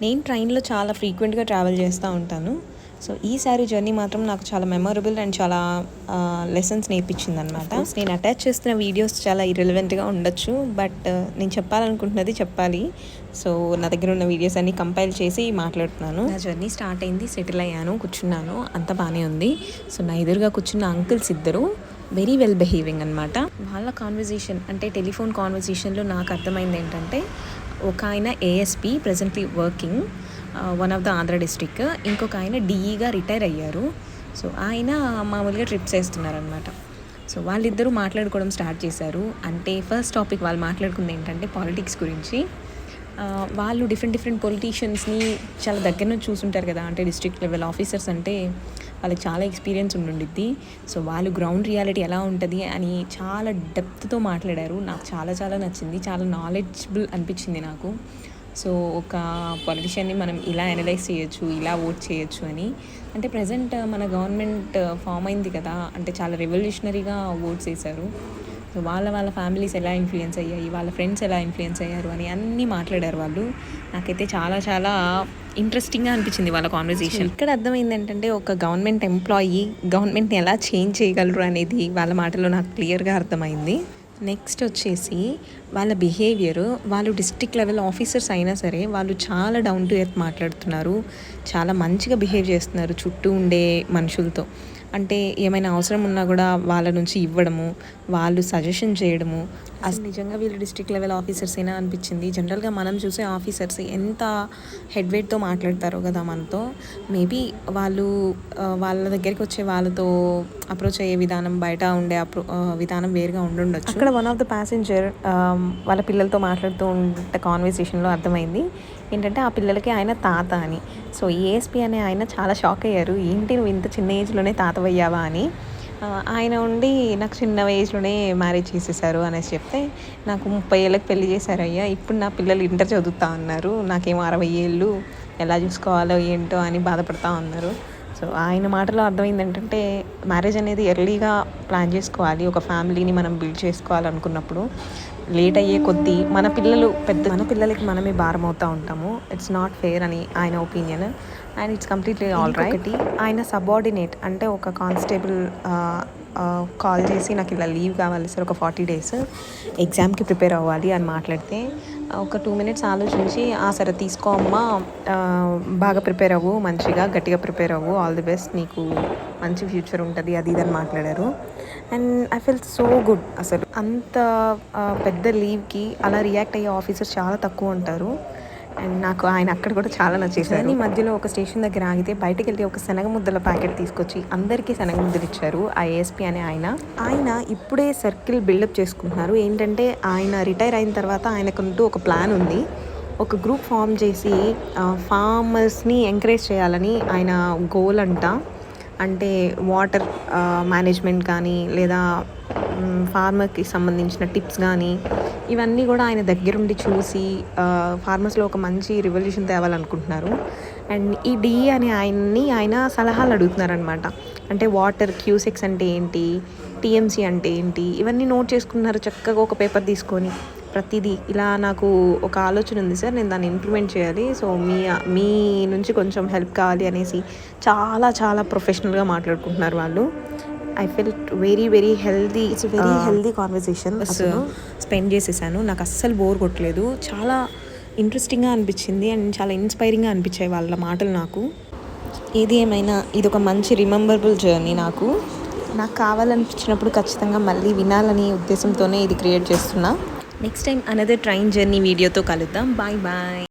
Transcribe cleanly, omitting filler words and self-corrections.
నేను ట్రైన్లో చాలా ఫ్రీక్వెంట్గా ట్రావెల్ చేస్తూ ఉంటాను. సో ఈసారి జర్నీ మాత్రం నాకు చాలా మెమొరబుల్ అండ్ చాలా లెసన్స్ నేర్పించింది అనమాట. నేను అటాచ్ చేస్తున్న వీడియోస్ చాలా ఇర్రెలవెంట్గా ఉండొచ్చు, బట్ నేను చెప్పాలనుకుంటున్నది చెప్పాలి. సో నా దగ్గర ఉన్న వీడియోస్ అన్ని కంపైల్ చేసి మాట్లాడుతున్నాను. నా జర్నీ స్టార్ట్ అయింది, సెటిల్ అయ్యాను, కూర్చున్నాను, అంత బాగానే ఉంది. సో నా ఎదురుగా కూర్చున్న అంకుల్స్ ఇద్దరు వెరీ వెల్ బిహేవింగ్ అనమాట. వాళ్ళ కాన్వర్జేషన్ అంటే టెలిఫోన్ కాన్వర్జేషన్లో నాకు అర్థమైంది ఏంటంటే, ఒక ఆయన ASP presently working one of the Andhra district, ఇంకొక ఆయన డిఈగా రిటైర్ అయ్యారు. సో ఆయన మామూలుగా ట్రిప్స్ వేస్తున్నారనమాట. సో వాళ్ళిద్దరూ మాట్లాడుకోవడం స్టార్ట్ చేశారు. అంటే ఫస్ట్ టాపిక్ వాళ్ళు మాట్లాడుకుంది ఏంటంటే పాలిటిక్స్ గురించి. వాళ్ళు డిఫరెంట్ పొలిటీషియన్స్ని చాలా దగ్గర నుంచి చూసుంటారు కదా, అంటే డిస్ట్రిక్ట్ లెవెల్ ఆఫీసర్స్ అంటే వాళ్ళకి చాలా ఎక్స్పీరియన్స్ ఉండుండిద్ది. సో వాళ్ళు గ్రౌండ్ రియాలిటీ ఎలా ఉంటుంది అని చాలా డెప్త్తో మాట్లాడారు. నాకు చాలా నచ్చింది, చాలా నాలెడ్జబుల్ అనిపించింది నాకు. సో ఒక పొలిటీషియన్ని మనం ఇలా అనలైజ్ చేయొచ్చు, ఇలా ఓట్ చేయొచ్చు అని. అంటే ప్రజెంట్ మన గవర్నమెంట్ ఫామ్ అయింది కదా, అంటే చాలా రెవల్యూషనరీగా ఓట్స్ వేశారు. సో వాళ్ళ ఫ్యామిలీస్ ఎలా ఇన్ఫ్లుయెన్స్ అయ్యాయి, వాళ్ళ ఫ్రెండ్స్ ఎలా ఇన్ఫ్లుయెన్స్ అయ్యారు అని అన్నీ మాట్లాడారు వాళ్ళు. నాకైతే చాలా ఇంట్రెస్టింగ్గా అనిపించింది వాళ్ళ కాన్వర్జేషన్. ఇక్కడ అర్థమైంది ఏంటంటే, ఒక గవర్నమెంట్ ఎంప్లాయీ గవర్నమెంట్ని ఎలా చేంజ్ చేయగలరు అనేది వాళ్ళ మాటలో నాకు క్లియర్గా అర్థమైంది. నెక్స్ట్ వచ్చేసి వాళ్ళ బిహేవియర్. వాళ్ళు డిస్ట్రిక్ట్ లెవెల్ ఆఫీసర్స్ అయినా సరే వాళ్ళు చాలా డౌన్ టు ఎర్త్ మాట్లాడుతున్నారు, చాలా మంచిగా బిహేవ్ చేస్తున్నారు చుట్టూ ఉండే మనుషులతో. అంటే ఏమైనా అవసరం ఉన్నా కూడా వాళ్ళ నుంచి ఇవ్వడము, వాళ్ళు సజెషన్ చేయడము. అసలు నిజంగా వీళ్ళు డిస్ట్రిక్ట్ లెవెల్ ఆఫీసర్స్ అయినా అనిపించింది. జనరల్గా మనం చూసే ఆఫీసర్స్ ఎంత హెడ్ వెయిట్తో మాట్లాడతారో కదా మనతో. మేబీ వాళ్ళు వాళ్ళ దగ్గరికి వచ్చే వాళ్ళతో అప్రోచ్ అయ్యే విధానం, బయట ఉండే విధానం వేరుగా ఉండుండొచ్చు. అక్కడ వన్ ఆఫ్ ద ప్యాసింజర్ వాళ్ళ పిల్లలతో మాట్లాడుతూ ఉంటే కాన్వర్సేషన్లో అర్థమైంది ఏంటంటే, ఆ పిల్లలకి ఆయన తాత అని. సో ఏఎస్పీ అనే ఆయన చాలా షాక్ అయ్యారు, ఏంటి నువ్వు ఇంత చిన్న ఏజ్లోనే తాతవయ్యావా అని. ఆయన ఉండి నాకు చిన్న ఏజ్లోనే మ్యారేజ్ చేసేసారు అనేసి చెప్తే, నాకు 30 ఏళ్ళకి పెళ్లి చేశారు అయ్యా, ఇప్పుడు నా పిల్లలు ఇంటర్ చదువుతా ఉన్నారు, నాకేమో 60 ఏళ్ళు, ఎలా చూసుకోవాలో ఏంటో అని బాధపడతా ఉన్నారు. సో ఆయన మాటలో అర్థమైంది ఏంటంటే, మ్యారేజ్ అనేది ఎర్లీగా ప్లాన్ చేసుకోవాలి. ఒక ఫ్యామిలీని మనం బిల్డ్ చేసుకోవాలనుకున్నప్పుడు లేట్ అయ్యే కొద్దీ మన పిల్లలకి మనమే భారం అవుతూ ఉంటాము. ఇట్స్ నాట్ ఫెయిర్ అని ఆయన opinion, and it's completely all right. ఆయన సబార్డినేట్ అంటే ఒక కానిస్టేబుల్ కాల్ చేసి నాకు ఇలా లీవ్ కావాలి సార్, ఒక 40 days ఎగ్జామ్కి ప్రిపేర్ అవ్వాలి అని మాట్లాడితే, ఒక 2 minutes ఆలోచించి, సరే తీసుకో అమ్మా, బాగా ప్రిపేర్ అవ్వు, మంచిగా గట్టిగా ప్రిపేర్ అవ్వు, ఆల్ ది బెస్ట్, నీకు మంచి ఫ్యూచర్ ఉంటుంది, అది ఇదని మాట్లాడారు. And I fell so good. అసలు అంత పెద్ద లీవ్కి అలా రియాక్ట్ అయ్యే ఆఫీసర్స్ చాలా తక్కువ ఉంటారు. అండ్ నాకు ఆయన అక్కడ కూడా చాలా నచ్చేసారు. ఈ మధ్యలో ఒక స్టేషన్ దగ్గర ఆగితే బయటకు వెళ్తే ఒక శనగ ముద్దల ప్యాకెట్ తీసుకొచ్చి అందరికీ శనగ ముద్దలు ఇచ్చారు ఆ ఏఎస్పీ అనే ఆయన ఇప్పుడే సర్కిల్ బిల్డప్ చేసుకుంటున్నారు. ఏంటంటే ఆయన రిటైర్ అయిన తర్వాత ఆయనకంటూ ఒక ప్లాన్ ఉంది. ఒక గ్రూప్ ఫామ్ చేసి ఫార్మర్స్ని ఎంకరేజ్ చేయాలని ఆయన గోల్ అంట. అంటే వాటర్ మేనేజ్మెంట్ కానీ, లేదా ఫార్మర్కి సంబంధించిన టిప్స్ కానీ, ఇవన్నీ కూడా ఆయన దగ్గరుండి చూసి ఫార్మర్స్లో ఒక మంచి రివల్యూషన్ తేవాలనుకుంటున్నారు. అండ్ ఈ డిఈ అనే ఆయన సలహాలు అడుగుతున్నారనమాట. అంటే వాటర్ క్యూసెక్స్ అంటే ఏంటి, టీఎంసీ అంటే ఏంటి, ఇవన్నీ నోట్ చేసుకున్నారు చక్కగా ఒక పేపర్ తీసుకొని. ప్రతిదీ ఇలా నాకు ఒక ఆలోచన ఉంది సార్, నేను దాన్ని ఇంప్లిమెంట్ చేయాలి, సో మీ నుంచి కొంచెం హెల్ప్ కావాలి అనేసి చాలా ప్రొఫెషనల్గా మాట్లాడుకుంటున్నారు వాళ్ళు. I felt very healthy. It's very healthy conversation అసలు స్పెండ్ చేసేసాను. నాకు అస్సలు బోర్ కొట్టలేదు, చాలా ఇంట్రెస్టింగ్గా అనిపించింది అండ్ చాలా ఇన్స్పైరింగ్గా అనిపించాయి వాళ్ళ మాటలు నాకు. ఏది ఏమైనా ఇది ఒక మంచి రిమెంబరబుల్ జర్నీ. నాకు కావాలనిపించినప్పుడు ఖచ్చితంగా మళ్ళీ వినాలని ఉద్దేశంతోనే ఇది క్రియేట్ చేస్తున్నా. Next time another train journey వీడియోతో కలుద్దాం. బాయ్.